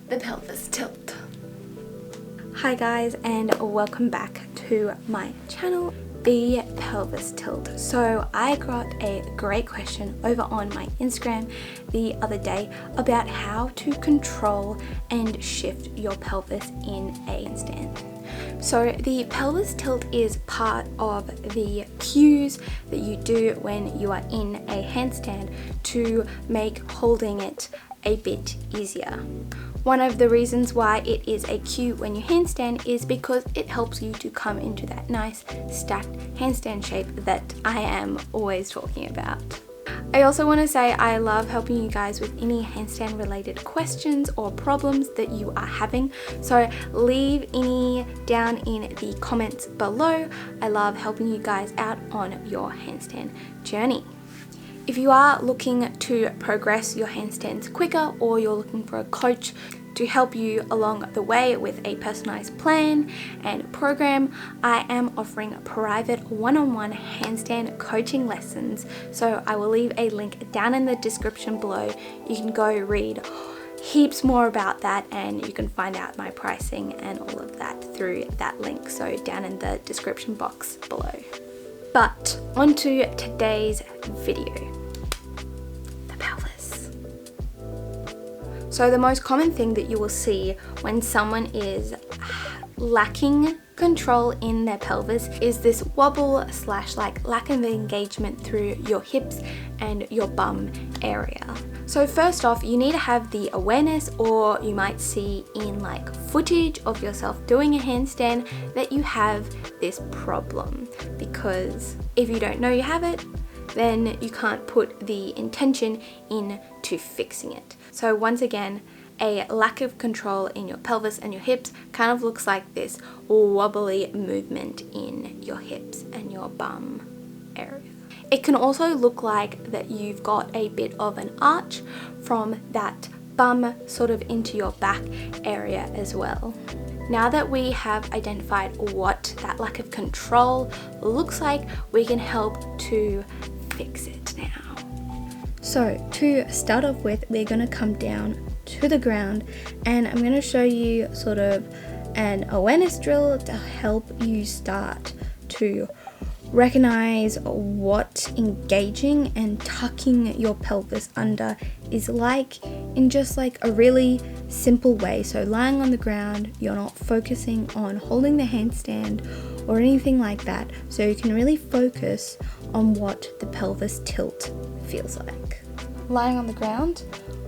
the pelvis tilt. Hi guys, and welcome back to my channel, the pelvis tilt. So I got a great question over on my Instagram the other day about how to control and shift your pelvis in a handstand. So the pelvis tilt is part of the cues that you do when you are in a handstand to make holding it a bit easier. One of the reasons why it is a cue when you handstand is because it helps you to come into that nice stacked handstand shape that I am always talking about. I also want to say I love helping you guys with any handstand related questions or problems that you are having, so leave any down in the comments below. I love helping you guys out on your handstand journey. If you are looking to progress your handstands quicker, or you're looking for a coach to help you along the way with a personalized plan and program, I am offering private one-on-one handstand coaching lessons. So I will leave a link down in the description below. You can go read heaps more about that, and you can find out my pricing and all of that through that link, so down in the description box below. But onto today's video, the pelvis. So the most common thing that you will see when someone is lacking control in their pelvis is this wobble / like lack of engagement through your hips and your bum area. So first off, you need to have the awareness, or you might see in like footage of yourself doing a handstand, that you have this problem, because if you don't know you have it, then you can't put the intention into fixing it. So once again, a lack of control in your pelvis and your hips kind of looks like this wobbly movement in your hips and your bum area. It can also look like that you've got a bit of an arch from that bum sort of into your back area as well. Now that we have identified what that lack of control looks like, we can help to fix it now. So to start off with, we're going to come down to the ground, and I'm going to show you sort of an awareness drill to help you start to recognize what engaging and tucking your pelvis under is like, in just like a really simple way. So lying on the ground, you're not focusing on holding the handstand or anything like that, so you can really focus on what the pelvis tilt feels like. Lying on the ground,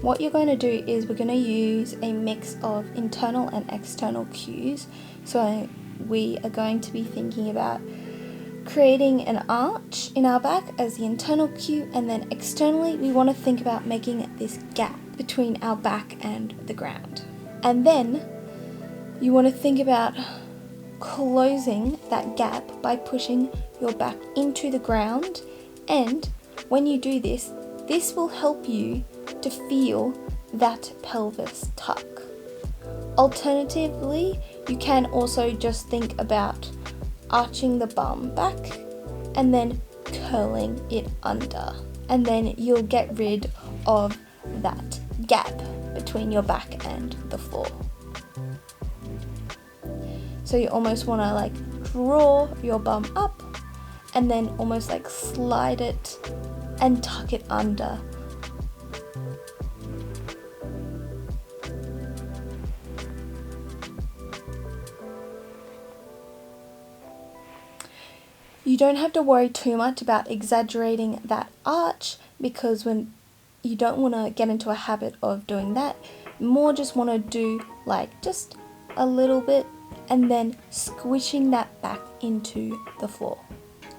what you're going to do is we're going to use a mix of internal and external cues. So we are going to be thinking about creating an arch in our back as the internal cue, and then externally we want to think about making this gap between our back and the ground. And then you want to think about closing that gap by pushing your back into the ground, and when you do this, this will help you to feel that pelvis tuck. Alternatively, you can also just think about arching the bum back and then curling it under, and then you'll get rid of that gap between your back and the floor. So you almost want to like draw your bum up and then almost like slide it and tuck it under. You don't have to worry too much about exaggerating that arch, because when you don't want to get into a habit of doing that, you more just want to do like just a little bit and then squishing that back into the floor.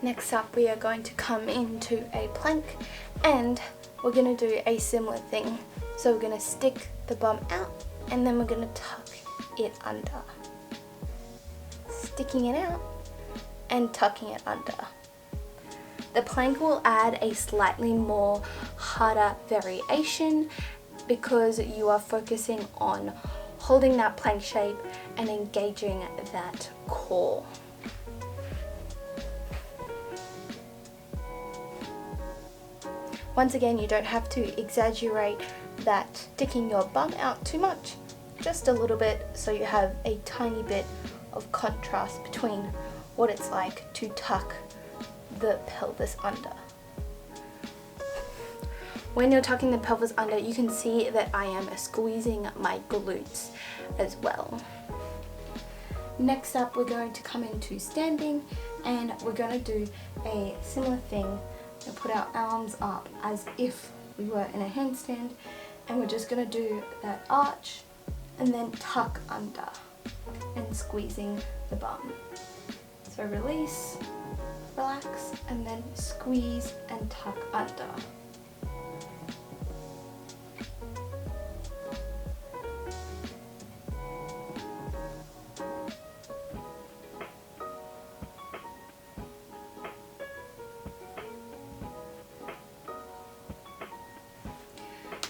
Next up, we are going to come into a plank, and we're going to do a similar thing. So we're going to stick the bum out, and then we're going to tuck it under. Sticking it out and tucking it under. The plank will add a slightly more harder variation because you are focusing on holding that plank shape and engaging that core. Once again, you don't have to exaggerate that sticking your bum out too much. just a little bit, so you have a tiny bit of contrast between what it's like to tuck the pelvis under. When you're tucking the pelvis under, you can see that I am squeezing my glutes as well. Next up, we're going to come into standing, and we're going to do a similar thing and put our arms up as if we were in a handstand, and we're just going to do that arch and then tuck under and squeezing the bum. So release, relax, and then squeeze and tuck under.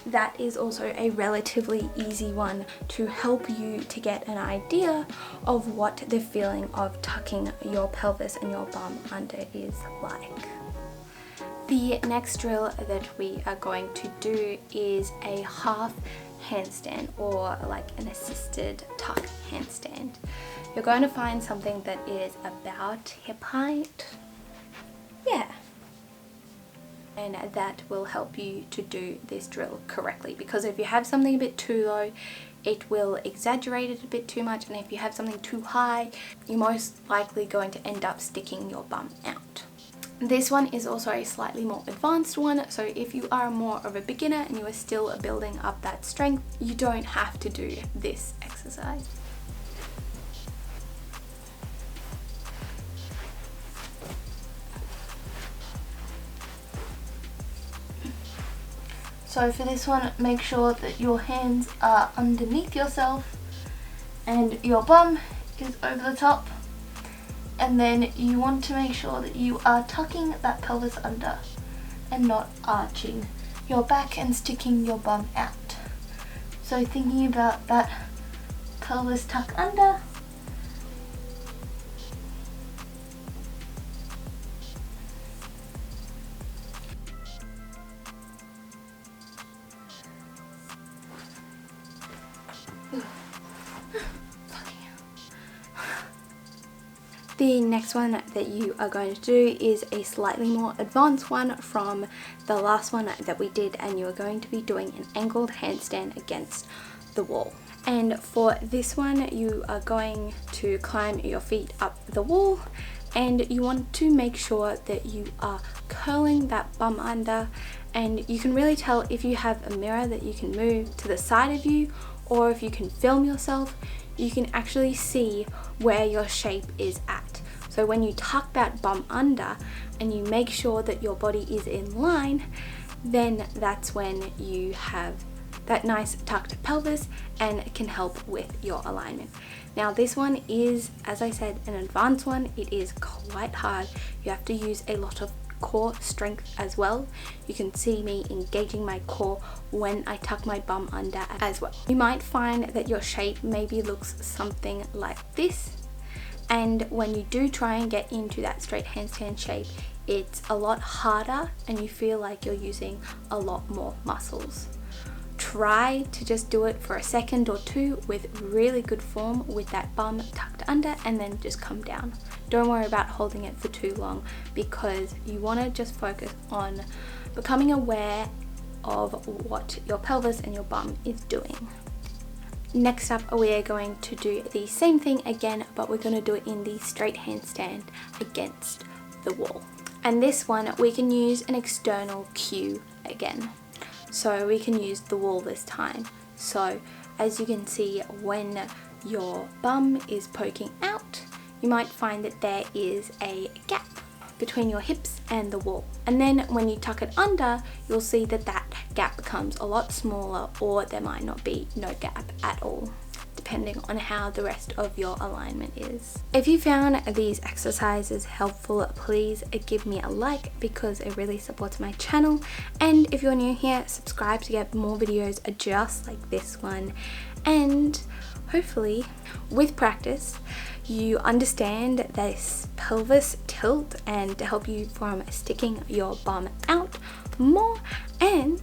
That is also a relatively easy one to help you to get an idea of what the feeling of tucking your pelvis and your bum under is like. The next drill that we are going to do is a half handstand, or like an assisted tuck handstand. You're going to find something that is about hip height. Yeah. And that will help you to do this drill correctly, because if you have something a bit too low, it will exaggerate it a bit too much, and if you have something too high, you're most likely going to end up sticking your bum out. This one is also a slightly more advanced one, so if you are more of a beginner and you are still building up that strength, you don't have to do this exercise. So for this one, make sure that your hands are underneath yourself and your bum is over the top, and then you want to make sure that you are tucking that pelvis under and not arching your back and sticking your bum out. So thinking about that pelvis tuck under. The next one that you are going to do is a slightly more advanced one from the last one that we did, and you are going to be doing an angled handstand against the wall. And for this one, you are going to climb your feet up the wall, and you want to make sure that you are curling that bum under, and you can really tell if you have a mirror that you can move to the side of you, or if you can film yourself, you can actually see where your shape is at. So when you tuck that bum under and you make sure that your body is in line, then that's when you have that nice tucked pelvis and it can help with your alignment. Now this one is, as I said, an advanced one. It is quite hard. You have to use a lot of core strength as well. You can see me engaging my core when I tuck my bum under as well. You might find that your shape maybe looks something like this, and when you do try and get into that straight handstand shape, it's a lot harder and you feel like you're using a lot more muscles. Try to just do it for a second or two with really good form with that bum tucked under, and then just come down. Don't worry about holding it for too long, because you want to just focus on becoming aware of what your pelvis and your bum is doing. Next up, we are going to do the same thing again, but we're going to do it in the straight handstand against the wall. And this one, we can use an external cue again. So we can use the wall this time. So as you can see, when your bum is poking out, you might find that there is a gap between your hips and the wall. And then when you tuck it under, you'll see that that gap becomes a lot smaller, or there might not be no gap at all, depending on how the rest of your alignment is. If you found these exercises helpful, please give me a like, because it really supports my channel. And if you're new here, subscribe to get more videos just like this one. And hopefully with practice you understand this pelvis tilt and to help you from sticking your bum out more. And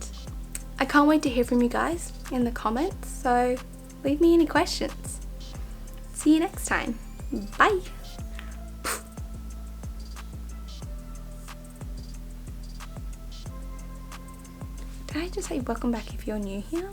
I can't wait to hear from you guys in the comments, so leave me any questions. See you next time. Bye. Did I just say welcome back if you're new here?